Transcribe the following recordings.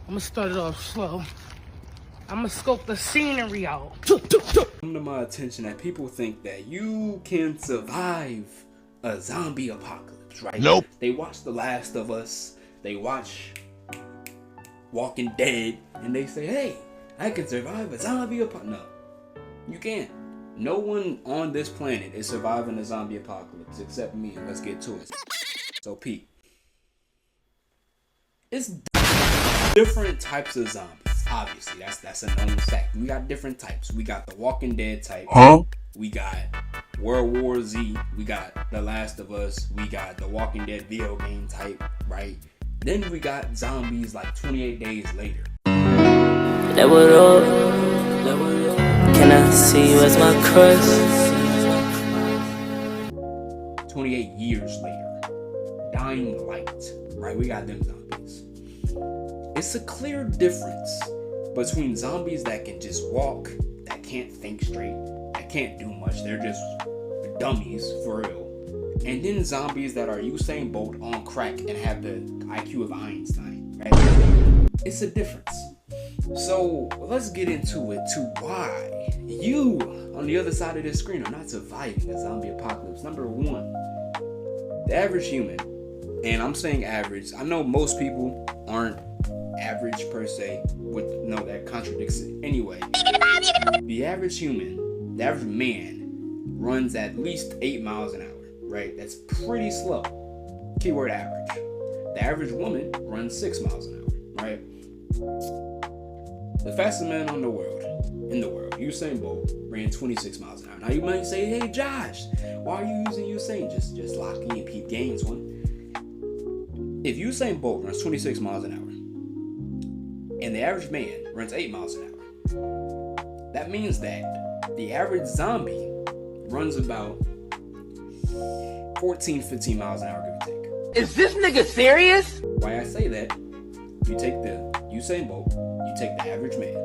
I'm gonna start it off slow. I'm gonna scope the scenery out. Come to my attention that people think that you can survive a zombie apocalypse, right? Nope. They watch The Last of Us, they watch Walking Dead, and they say, hey, I can survive a zombie apocalypse. No, you can't. No one on this planet is surviving a zombie apocalypse except me, and let's get to it. So, Pete, it's different types of zombies. Obviously, that's a known fact. We got different types. We got the Walking Dead type. We got World War Z. We got The Last of Us. We got the Walking Dead video game type, right? Then we got zombies like 28 days later. Level up. Can I see you as my crush? 28 years later. Dying Light, right? We got them zombies. It's a clear difference between zombies that can just walk, that can't think straight, that can't do much, they're just dummies for real. And then zombies that are Usain Bolt on crack and have the IQ of Einstein, right? It's a difference. So let's get into it to why you on the other side of this screen are not surviving a zombie apocalypse. Number one, the average human, and I'm saying average, I know most people aren't average per se, that contradicts it. Anyway, the average human, the average man runs at least 8 miles an hour, right? That's pretty slow. Keyword average. The average woman runs 6 miles an hour, right? The fastest man in the world, Usain Bolt, ran 26 miles an hour. Now you might say, hey Josh, why are you using Usain? Just lock in Pete Gaines one. If Usain Bolt runs 26 miles an hour, and the average man runs 8 miles an hour, that means that the average zombie runs about 14, 15 miles an hour, give or take. Is this nigga serious? Why I say that, you take the Usain Bolt, you take the average man.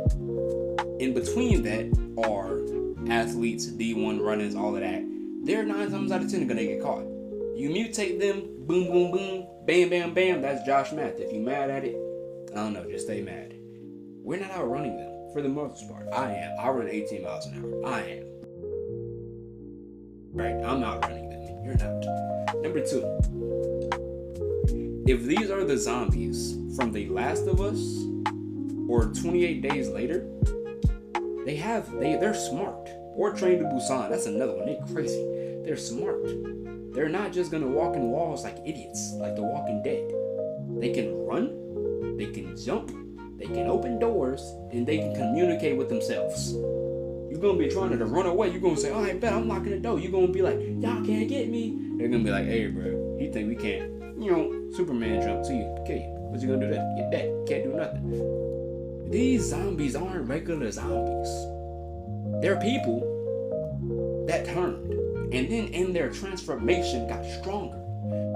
In between that are athletes, D1 runners, all of that. They're 9 times out of 10 gonna get caught. You mutate them, boom, boom, boom, bam, bam, bam, that's Josh math. If you mad at it, I don't know, just stay mad. We're not outrunning them, for the most part. I am. I run 18 miles an hour. I am. Right? I'm outrunning them. You're not. Number 2. If these are the zombies from The Last of Us, or 28 days later, they're smart. Or Train to Busan, that's another one. They're crazy. They're smart. They're not just gonna walk in walls like idiots, like The Walking Dead. They can run, they can jump, they can open doors, and they can communicate with themselves. You're gonna be trying to run away. You're gonna say, "Oh, I bet I'm locking the door." You're gonna be like, "Y'all can't get me." They're gonna be like, "Hey, bro, you think we can't? Superman jump to you, kill you. What you gonna do that? You're dead. Can't do nothing." These zombies aren't regular zombies. They're people that turned, and then in their transformation got stronger.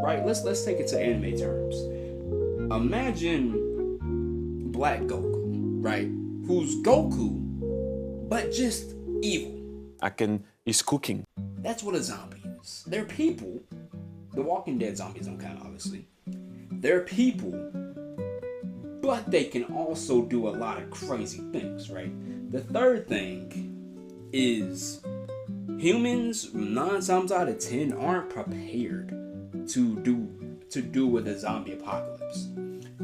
Right? Let's take it to anime terms. Imagine Black Goku, right? Who's Goku, but just evil. He's cooking. That's what a zombie is. They're people. The Walking Dead zombies don't count, obviously. They're people, but they can also do a lot of crazy things, right? The third thing is humans 9 times out of 10 aren't prepared to do with a zombie apocalypse.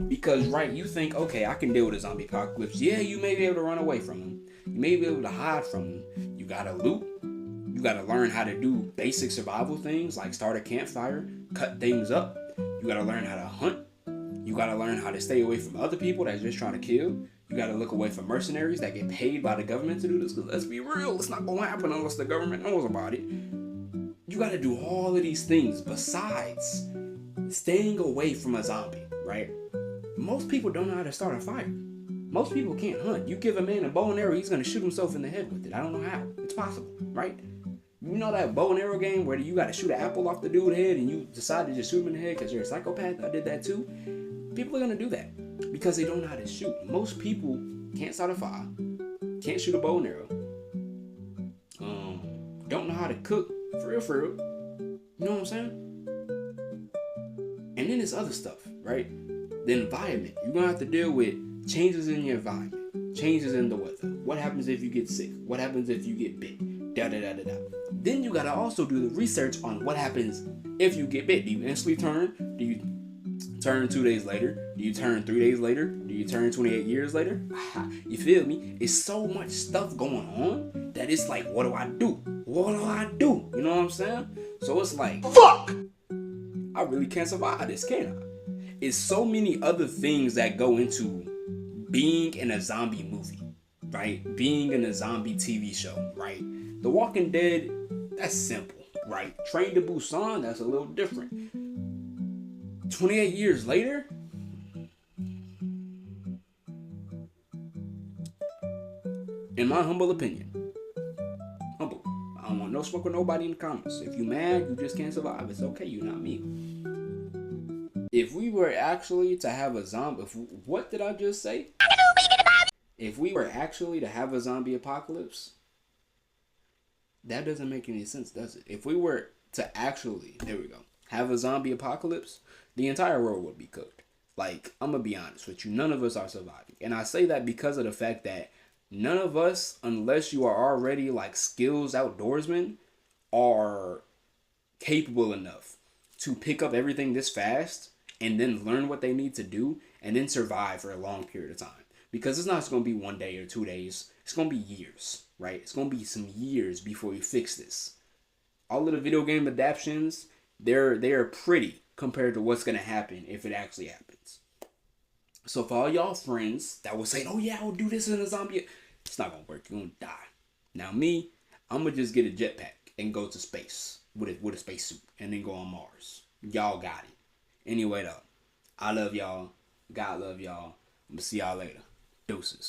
Because, right, you think, okay, I can deal with a zombie apocalypse. Yeah, you may be able to run away from them. You may be able to hide from them. You gotta loot. You gotta learn how to do basic survival things like start a campfire, cut things up. You gotta learn how to hunt. You gotta learn how to stay away from other people that's just trying to kill. You gotta look away from mercenaries that get paid by the government to do this. Because let's be real, it's not gonna happen unless the government knows about it. You gotta do all of these things besides staying away from a zombie, right? Most people don't know how to start a fire. Most people can't hunt. You give a man a bow and arrow, he's gonna shoot himself in the head with it. I don't know how. It's possible, right? You know that bow and arrow game where you gotta shoot an apple off the dude's head and you decide to just shoot him in the head because you're a psychopath? I did that too. People are gonna do that because they don't know how to shoot. Most people can't start a fire, can't shoot a bow and arrow, don't know how to cook, for real. You know what I'm saying? And then there's other stuff, right? The environment. You're gonna have to deal with Changes in your environment, changes in the weather. What happens if you get sick? What happens if you get bit? Da da da da da. Then you gotta also do the research on what happens if you get bit. Do you instantly turn? Do you turn 2 days later? Do you turn 3 days later? Do you turn 28 years later? You feel me? It's so much stuff going on that it's like, what do I do? What do I do? You know what I'm saying? So it's like, fuck! I really can't survive this, can I? It's so many other things that go into being in a zombie movie, right? Being in a zombie TV show, right? The Walking Dead, that's simple, right? Train to Busan, that's a little different. 28 years later, in my humble opinion, humble. I don't want no smoke with nobody in the comments. If you mad, you just can't survive. It's okay, you're not me. If we were actually to have a zombie, what did I just say? If we were actually to have a zombie apocalypse, that doesn't make any sense, does it? If we were to actually, there we go, have a zombie apocalypse, the entire world would be cooked. Like, I'm gonna be honest with you, none of us are surviving. And I say that because of the fact that none of us, unless you are already like skills outdoorsmen, are capable enough to pick up everything this fast and then learn what they need to do and then survive for a long period of time. Because it's not just going to be 1 day or 2 days. It's going to be years, right? It's going to be some years before you fix this. All of the video game adaptations, they're pretty compared to what's going to happen if it actually happens. So for all y'all friends that will say, oh yeah, I'll do this in a zombie, it's not going to work. You're going to die. Now me, I'm going to just get a jetpack and go to space with a spacesuit and then go on Mars. Y'all got it. Anyway though, I love y'all. God love y'all. I'm going to see y'all later. Deuces.